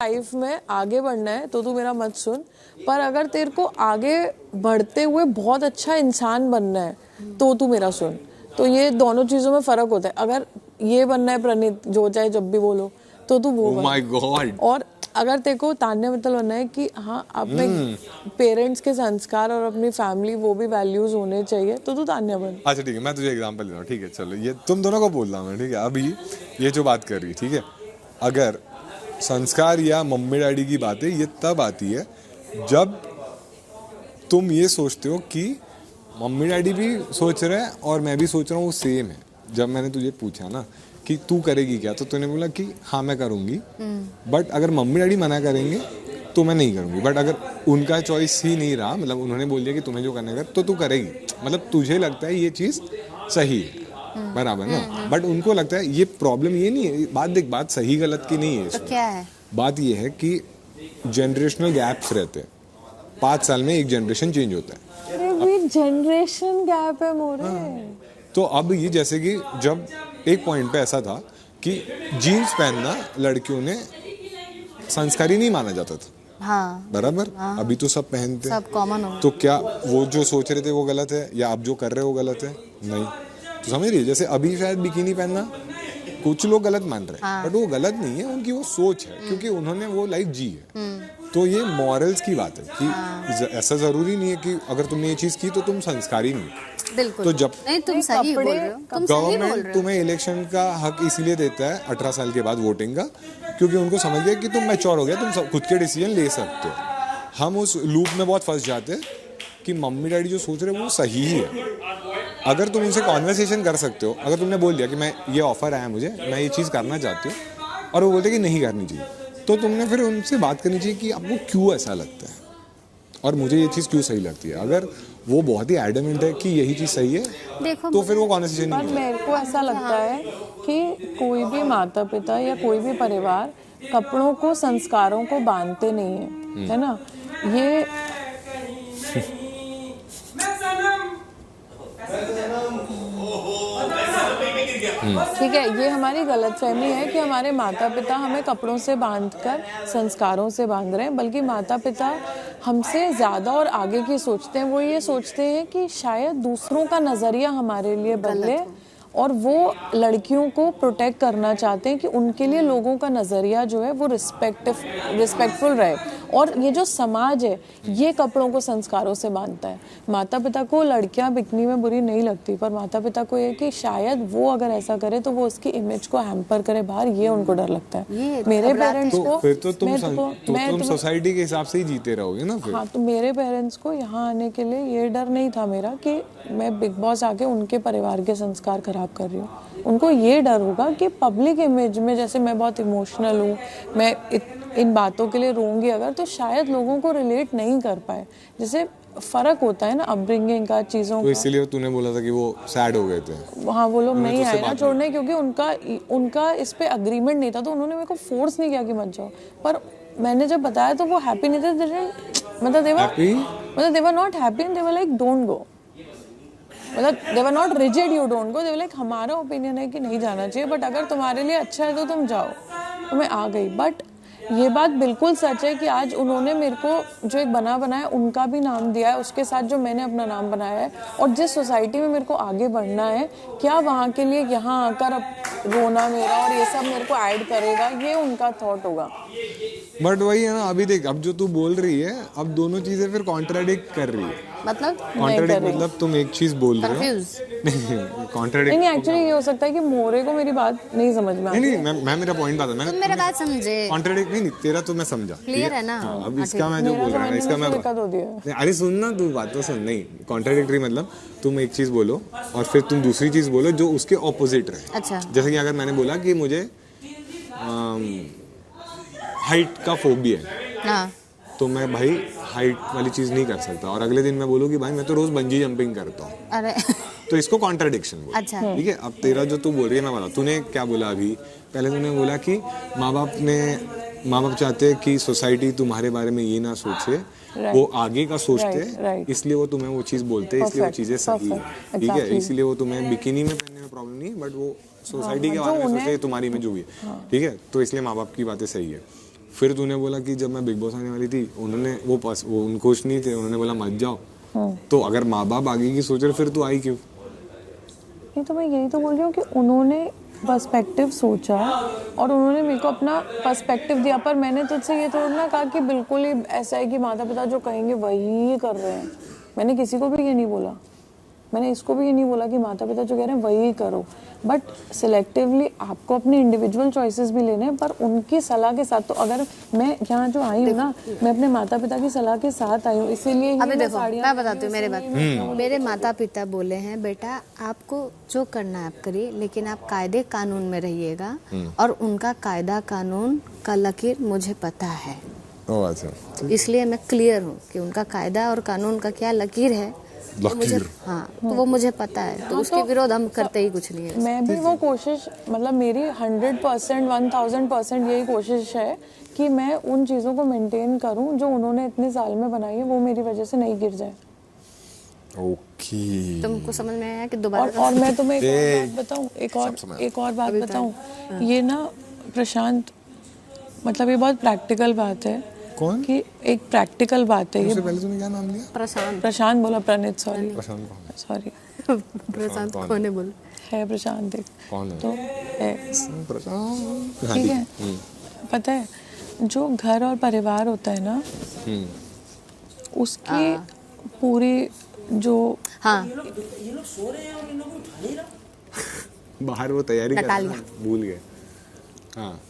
Life में आगे बढ़ना है तो तू मेरा मत सुन, पर अगर तेरे को आगे बढ़ते हुए बहुत अच्छा इंसान बनना है तो तू मेरा सुन। तो ये दोनों चीजों में फर्क होता है। अगर ये बनना है प्रणीत जो चाहे जब भी बोलो तो तू वो माय गॉड। और अगर तेरे को तान्या मित्तल बनना है कि हाँ अपने पेरेंट्स के संस्कार और अपनी फैमिली वो भी वैल्यूज होने चाहिए तो तू तान्या बन। अच्छा ठीक है, मैं तुझे एग्जांपल दे रहा हूँ। ठीक है चलो, ये तुम दोनों को बोल रहा हूँ मैं। ठीक है, अभी ये जो बात कर रही, ठीक है, अगर संस्कार या मम्मी डैडी की बातें ये तब आती है जब तुम ये सोचते हो कि मम्मी डैडी भी सोच रहे हैं और मैं भी सोच रहा हूँ वो सेम है। जब मैंने तुझे पूछा ना कि तू करेगी क्या, तो तूने बोला कि हाँ मैं करूँगी, बट अगर मम्मी डैडी मना करेंगे तो मैं नहीं करूँगी। बट अगर उनका चॉइस ही नहीं रहा, मतलब उन्होंने बोल दिया कि तुम्हें जो करना है कर, तो तू करेगी। मतलब तुझे लगता है ये चीज़ सही है, बराबर ना। बट उनको लगता है ये प्रॉब्लम ये नहीं है। बात देख, बात सही गलत की नहीं है। तो क्या है? बात ये है कि जनरेशनल गैप्स रहते हैं। 5 साल में एक जनरेशन चेंज होता है। अरे जनरेशन गैप है मोरे। तो अब ये जैसे कि जब एक पॉइंट पे ऐसा था कि जीन्स पहनना लड़कियों ने संस्कारी नहीं माना जाता था। हाँ, बराबर। हाँ। अभी तो सब पहनते हैं, सब कॉमन हो। तो क्या वो जो सोच रहे थे वो गलत है या आप जो कर रहे हो गलत है? नहीं। तो समझ रही है, जैसे अभी शायद बिकिनी पहनना कुछ लोग गलत मान रहे हैं, हाँ। बट वो गलत नहीं है, उनकी वो सोच है, क्योंकि उन्होंने वो लाइफ जी है। तो ये मॉरल्स की बात है कि ऐसा जरूरी नहीं है कि अगर तुमने ये चीज की तो तुम संस्कारी नहीं। बिल्कुल। तो जब नहीं, तुम सही बोल रहे हो, तुम सही बोल रहे गवर्नमेंट हो। तुम्हें इलेक्शन का हक इसीलिए देता है 18 साल के बाद वोटिंग का, क्योंकि उनको समझ गया कि तुम मैच्योर हो गया, तुम खुद के डिसीजन ले सकते हो। हम उस लूप में बहुत फंस जाते हैं कि मम्मी डैडी जो सोच रहे हैं वो सही ही है। अगर तुम उनसे कॉन्वर्सेशन कर सकते हो, अगर तुमने बोल दिया कि मैं ये ऑफर आया मुझे, मैं ये चीज़ करना चाहती हूँ, और वो बोलते कि नहीं करनी चाहिए, तो तुमने फिर उनसे बात करनी चाहिए कि आपको क्यों ऐसा लगता है और मुझे ये चीज़ क्यों सही लगती है। अगर वो बहुत ही एडमेंट है कि यही चीज़ सही है, देखो, तो फिर वो कॉन्वर्सेशन पर नहीं। मेरे को ऐसा लगता है कि कोई भी माता पिता या कोई भी परिवार कपड़ों को संस्कारों को बांधते नहीं है, है ना। ये ठीक है, ये हमारी गलतफहमी है कि हमारे माता पिता हमें कपड़ों से बांधकर संस्कारों से बांध रहे हैं, बल्कि माता पिता हमसे ज्यादा और आगे की सोचते हैं। वो ये सोचते हैं कि शायद दूसरों का नजरिया हमारे लिए बदले, और वो लड़कियों को प्रोटेक्ट करना चाहते हैं कि उनके लिए लोगों का नज़रिया जो है वो रिस्पेक्टफुल रहे। और ये जो समाज है ये कपड़ों को संस्कारों से बांधता है। माता पिता को लड़कियां बिकनी में बुरी नहीं लगती, पर माता पिता को ये कि शायद वो अगर ऐसा करे तो वो उसकी इमेज को हैम्पर करे बाहर, ये उनको डर लगता है। मेरे पेरेंट्स को फिर तो तुम सोसाइटी के हिसाब से ही जीते रहोगे ना फिर। हाँ, तो मेरे पेरेंट्स को यहाँ आने के लिए ये डर नहीं था मेरा कि मैं बिग बॉस आके उनके परिवार के संस्कार खराब कर रही हूँ। उनको ये डर होगा कि पब्लिक इमेज में जैसे मैं बहुत इमोशनल हूँ, मैं इन बातों के लिए रोऊंगी अगर, तो शायद लोगों को रिलेट नहीं कर पाए। जैसे फर्क होता है ना अपब्रिंगिंग का, चीज़ों तो इसीलिए तूने बोला था कि वो सैड हो गए थे। हाँ, वो लोग नहीं आए ना छोड़ने, क्योंकि उनका इस पे अग्रीमेंट नहीं था, तो उन्होंने मेरे को फोर्स नहीं किया कि मत जाओ। पर मैंने जब बताया तो वो हैप्पी नहीं थे। मतलब they were not happy and they were like don't go. मतलब they were not rigid you don't go, they were like हमारा ओपिनियन है कि नहीं जाना चाहिए, बट अगर तुम्हारे लिए अच्छा है तो तुम जाओ। तो मैं आ गई। बट ये बात बिल्कुल सच है कि आज उन्होंने मेरे को जो एक बनाया उनका भी नाम दिया है, उसके साथ जो मैंने अपना नाम बनाया है, और जिस सोसाइटी में मेरे को आगे बढ़ना है, क्या वहाँ के लिए यहाँ आकर अब रोना मेरा और ये सब मेरे को ऐड करेगा, ये उनका थॉट होगा। बट वही है ना, अभी देख, अब जो तू बोल रही है, अब दोनों चीजें फिर कॉन्ट्राडिक्ट कर रही है। मतलब कॉन्ट्राडिक्ट मतलब तुम एक चीज बोल रहे हो, नहीं कॉन्ट्राडिक्ट। नहीं, एक्चुअली ये हो सकता है कि मोरे को मेरी बात नहीं समझ में आई। नहीं, मैं मेरा पॉइंट बता, मैंने मेरा बात समझे। कॉन्ट्राडिक्ट नहीं, तेरा तो मैं समझा, क्लियर है ना। अब इसका मैं जो बोल रहा हूँ इसका मैं अरे सुन ना, तू बात तो सुन। नहीं, कॉन्ट्राडिक्टरी मतलब तुम एक चीज बोलो और फिर तुम दूसरी चीज बोलो जो उसके ऑपोजिट रहे। अच्छा, जैसे कि अगर मैंने बोला कि मुझे हाइट का फोबिया है, हाँ, तो मैं भाई हाइट वाली चीज नहीं कर सकता, और अगले दिन मैं बोलूँ कि भाई मैं तो रोज बंजी जंपिंग करता हूँ, अरे तो इसको कॉन्ट्राडिक्शन बोलते हैं। अच्छा, ठीक है। अब तेरा जो तू बोल रही है मैं बोला, तूने क्या बोला अभी पहले? तूने बोला कि माँ बाप चाहते हैं कि सोसाइटी तुम्हारे बारे में ये ना सोचे, वो आगे का सोचते हैं, इसलिए वो तुम्हें वो चीज बोलते हैं, इसलिए वो चीजें सही है। ठीक है, इसलिए वो तुम्हें बिकिनी में पहनने में प्रॉब्लम नहीं, बट वो सोसाइटी के बारे में सोचते तुम्हारी में जो भी है। ठीक है, तो इसलिए माँ बाप की बातें सही है। फिर तूने बोला कि जब मैं बिग बॉस आने वाली थी उन्होंने वो उन खुश नहीं थे, उन्होंने बोला मत जाओ। तो अगर माँ बाप आगे की सोच रहे फिर तू आई क्यों? नहीं तो मैं यही तो बोल रही हूँ कि उन्होंने पर्सपेक्टिव सोचा और उन्होंने मेरे को अपना पर्सपेक्टिव दिया, पर मैंने तुझसे ये थोड़ा ना कहा कि बिल्कुल ही ऐसा है कि माता पिता जो कहेंगे वही कर रहे हैं। मैंने किसी को भी ये नहीं बोला, मैंने इसको भी ये नहीं बोला कि माता पिता जो कह रहे हैं वही करो, बट सिलेक्टिवली आपको अपने इंडिविजुअल चॉइसेस भी लेने हैं, पर उनकी सलाह के साथ। तो अगर मैं यहाँ जो आई हूँ ना, मैं अपने माता पिता की सलाह के साथ आई हूँ, इसीलिए अभी देखो मैं बताती हूँ मेरे बात। मेरे माता पिता बोले हैं बेटा आपको जो करना है आप करिए, लेकिन आप कायदे कानून में रहिएगा, और उनका कायदा कानून का लकीर मुझे पता है। अच्छा, इसलिए मैं क्लियर हूँ कि उनका कायदा और कानून का क्या लकीर है, तो मुझे तो वो मुझे पता है, तो उसके विरोध हम करते ही कुछ नहीं है। मैं भी वो कोशिश, मतलब मेरी 100% 1000% यही कोशिश है कि मैं उन चीज़ों को मेंटेन करूं जो उन्होंने इतने साल में बनाई है, वो मेरी वजह से नहीं गिर जाए। ओके, तुमको समझ में आया कि दोबारा और मैं तुम्हें एक और बात बताऊं, एक और बात बताऊं, ये ना प्रशांत, मतलब ये बहुत प्रैक्टिकल बात है। कौन? कि एक प्रैक्टिकल बात है ये। पहले तूने क्या नाम लिया? प्रशांत बोला, प्रणीत, सॉरी प्रशांत कौन है बोल? है प्रशांत, देख कौन है? तो है प्रशांत, ठीक है। पता है जो घर और परिवार होता है ना, उसकी पूरी जो बाहर वो तैयारी कर रहा है, भूल गए। हाँ,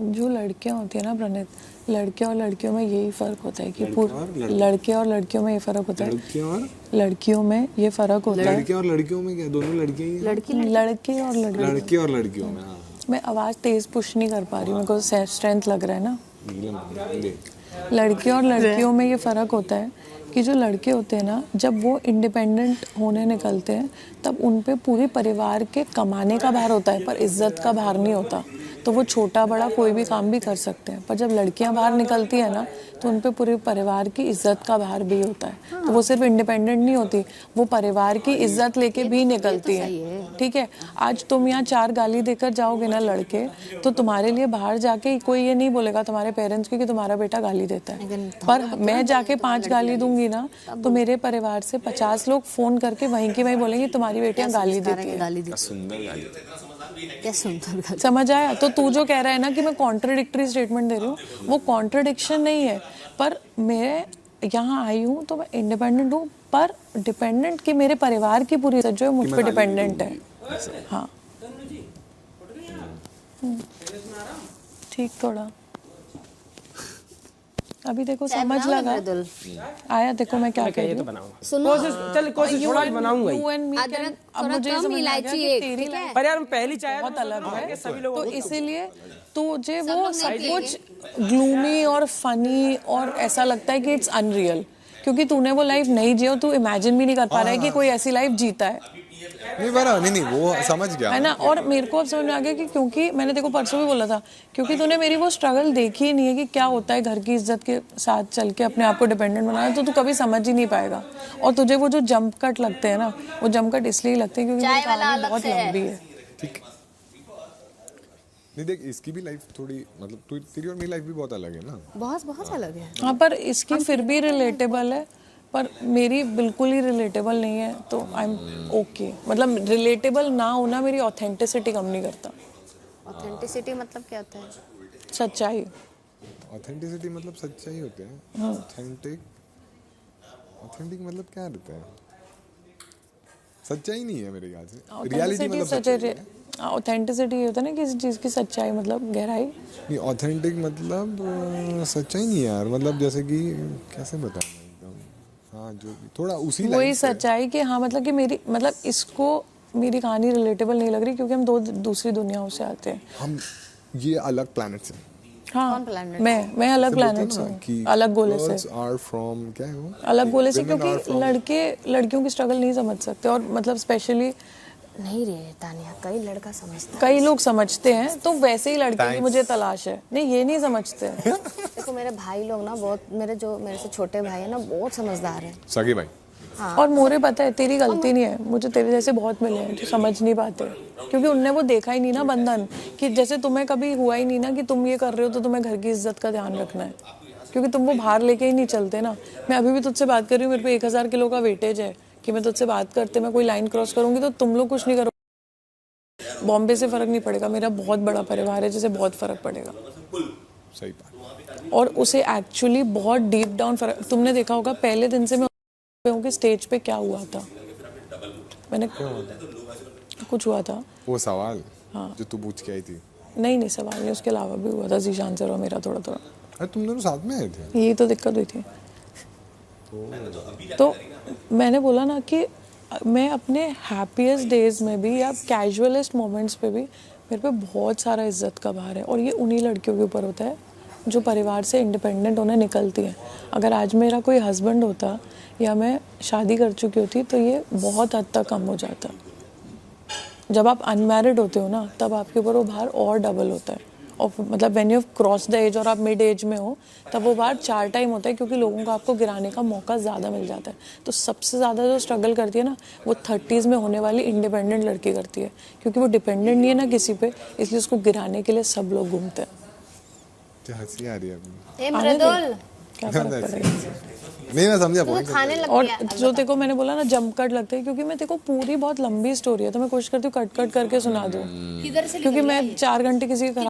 जो लड़कियां होती है ना प्रणीत, लड़के और लड़कियों में यही फर्क होता है कि लड़के और लड़कियों में ये फर्क होता है, लड़कियों में ये फर्क होता है। लड़के और लड़कियों में क्या, दोनों लड़कियां ही हैं? लड़के और लड़कियों में। हाँ, मैं आवाज तेज पुश नहीं कर पा रही हूँ, मेरे को स्ट्रेंथ लग रहा है ना। लड़के और लड़कियों में ये फर्क होता है कि जो लड़के होते हैं ना, जब वो इंडिपेंडेंट होने निकलते हैं तब उन पे पूरे परिवार के कमाने का भार होता है, पर इज्जत का भार नहीं होता। तो वो छोटा बड़ा कोई भी काम भी कर सकते हैं, पर जब लड़कियां बाहर निकलती है ना, तो उन पे पूरे परिवार की इज्जत का भार भी होता है। तो वो सिर्फ इंडिपेंडेंट नहीं होती, वो परिवार की इज्जत लेके भी निकलती है। ठीक है, आज तुम यहाँ 4 गाली देकर जाओगे ना लड़के, तो तुम्हारे लिए बाहर जाके कोई ये नहीं बोलेगा तुम्हारे पेरेंट्स की कि तुम्हारा बेटा गाली देता है। पर मैं जाके 5 गाली दूंगी ना, तो मेरे परिवार से 50 लोग फोन करके वहीं की वहीं बोलेंगे तुम्हारी बेटियां गाली देती है। सुंदर गाली, क्या सुंदर, समझ आया? तो तू जो कह रहा है ना कि मैं कॉन्ट्रडिक्टरी स्टेटमेंट दे रही हूँ, वो कॉन्ट्रडिक्शन नहीं है, पर मैं यहाँ आई हूँ तो मैं इंडिपेंडेंट हूँ, पर डिपेंडेंट कि मेरे परिवार की पूरी इज्जत जो है मुझ पर डिपेंडेंट है। हाँ ठीक, थोड़ा अभी देखो समझ लगा आया, देखो मैं क्या कह रही हूँ। सुनो, कोशिश थोड़ा बनाऊंगा ही। अब मुझे ये समझ आ गया कि तेरी लाइफ पर यार मैं पहली चाय बहुत अलग है, तो इसीलिए तुझे वो सब कुछ ग्लूमी और फनी और ऐसा लगता है कि इट्स अनरियल, क्योंकि तूने वो लाइफ नहीं जियो, तू इमेजिन भी नहीं कर पा रहा है कि कोई ऐसी लाइफ जीता है। नहीं वो समझ गया है ना। और मेरे को अब समझ में आ गया कि क्योंकि मैंने देखो परसों भी बोला था, क्योंकि तूने मेरी वो स्ट्रगल देखी ही नहीं है कि क्या होता है घर की इज्जत के साथ चल के अपने आप को डिपेंडेंट बनाना, तो तू कभी समझ ही नहीं पाएगा। और तुझे वो जो जंप कट लगते हैं ना, वो जंप कट इसलिए लगते हैं क्योंकि मेरी कहानी बहुत लंबी है। ठीक, नहीं देख इसकी भी लाइफ थोड़ी, मतलब तेरी और मेरी लाइफ भी बहुत अलग है ना। बहुत अलग है। हाँ, पर इसकी फिर भी रिलेटेबल है, पर मेरी बिल्कुल ही रिलेटेबल नहीं है, तो आई एम ओके। मतलब रिलेटेबल ना होना मेरी ऑथेंटिसिटी कम नहीं करता। ऑथेंटिसिटी मतलब क्या होता है? सच्चाई। ऑथेंटिसिटी मतलब सच्चाई होते हैं। ऑथेंटिक मतलब क्या रहता है? सच्चाई नहीं है मेरे ख्याल से। रियलिटी मतलब सच्चाई। ऑथेंटिसिटी होता है ना किसी चीज की सच्चाई, मतलब गहराई। नहीं, ऑथेंटिक मतलब सच्चाई नहीं यार, मतलब जैसे कि कैसे बताऊं एकदम, हाँ जो थोड़ा उसी वही सच्चाई कि हाँ, मतलब कि मेरी, मतलब इसको मेरी कहानी रिलेटेबल नहीं लग रही क्योंकि हम दूसरी दुनियाओं से आते हैं। हम ये अलग प्लैनेट से। हाँ, मैं अलग प्लैनेट से हूँ, अलग गोले से। आर फ्रॉम क्या है वो? अलग गोले से, क्योंकि लड़के लड़कियों की स्ट्रगल नहीं समझ सकते, और मतलब स्पेशली नहीं रे तानिया, कई लड़का समझता है, कई लोग समझते हैं, तो वैसे ही लड़के की मुझे तलाश है। नहीं, ये नहीं समझते। देखो मेरे भाई लोग ना बहुत, मेरे से छोटे भाई है ना, बहुत समझदार है। सगे भाई? और मोरे पता है तेरी गलती नहीं है, मुझे तेरे जैसे बहुत मिले हैं जो समझ नहीं पाते, क्योंकि उनने वो देखा ही नहीं ना बंधन, कि जैसे तुम्हें कभी हुआ ही नहीं ना कि तुम ये कर रहे हो तो तुम्हें घर की इज्जत का ध्यान रखना है, क्योंकि तुम वो बाहर लेके ही नहीं चलते ना। मैं अभी भी तुझसे बात कर रही हूँ, मेरे पे 1000 किलो का वेटेज है कि मैं तुझसे बात करते मैं कोई लाइन क्रॉस करूंगी तो तुम लोग कुछ नहीं करोगे। बॉम्बे से फर्क नहीं पड़ेगा, मेरा बहुत बड़ा परिवार है जिसे बहुत फर्क पड़ेगा। सही बात। और उसे एक्चुअली बहुत डीप डाउन फर्क, तुमने देखा होगा पहले दिन से मैं हूँ कि स्टेज पे क्या हुआ था, मैंने कुछ हुआ था वो सवाल हाँ। जो तू पूछ के आई थी। नहीं सवाल नहीं, उसके अलावा भी हुआ था जीशान सर और मेरा थोड़ा थोड़ा। अरे तुम दोनों साथ में आए थे? यही तो दिक्कत हुई थी। तो मैंने बोला ना कि मैं अपने हैप्पीएस्ट डेज में भी या कैजुअलेस्ट मोमेंट्स पे भी मेरे पे बहुत सारा इज्जत का भार है, और ये उन्हीं लड़कियों के ऊपर होता है जो परिवार से इंडिपेंडेंट होने निकलती हैं। अगर आज मेरा कोई हस्बैंड होता या मैं शादी कर चुकी होती तो ये बहुत हद तक कम हो जाता। जब आप अनमैरिड होते हो ना तब आपके ऊपर वो भार और डबल होता है, और मतलब when you cross the age और आप मिड एज में हो तब वो भार 4 टाइम होता है, क्योंकि लोगों को आपको गिराने का मौका ज़्यादा मिल जाता है। तो सबसे ज़्यादा जो स्ट्रगल करती है ना वो 30s में होने वाली इंडिपेंडेंट लड़की करती है, क्योंकि वो डिपेंडेंट नहीं है ना किसी पे, इसलिए उसको गिराने के लिए सब लोग घूमते हैं। क्या हंसी आ रही है अभी? मृदुल क्या फर्क पड़ेगा? नहीं मैं समझा पॉइंट। खाने लग और गया। जो देखो मैंने बोला ना जंप कट लगता है, क्योंकि मैं देखो पूरी बहुत लंबी स्टोरी है तो मैं कोशिश करती हूँ कट कट करके सुना दूँ, किधर से क्योंकि मैं 4 घंटे किसी के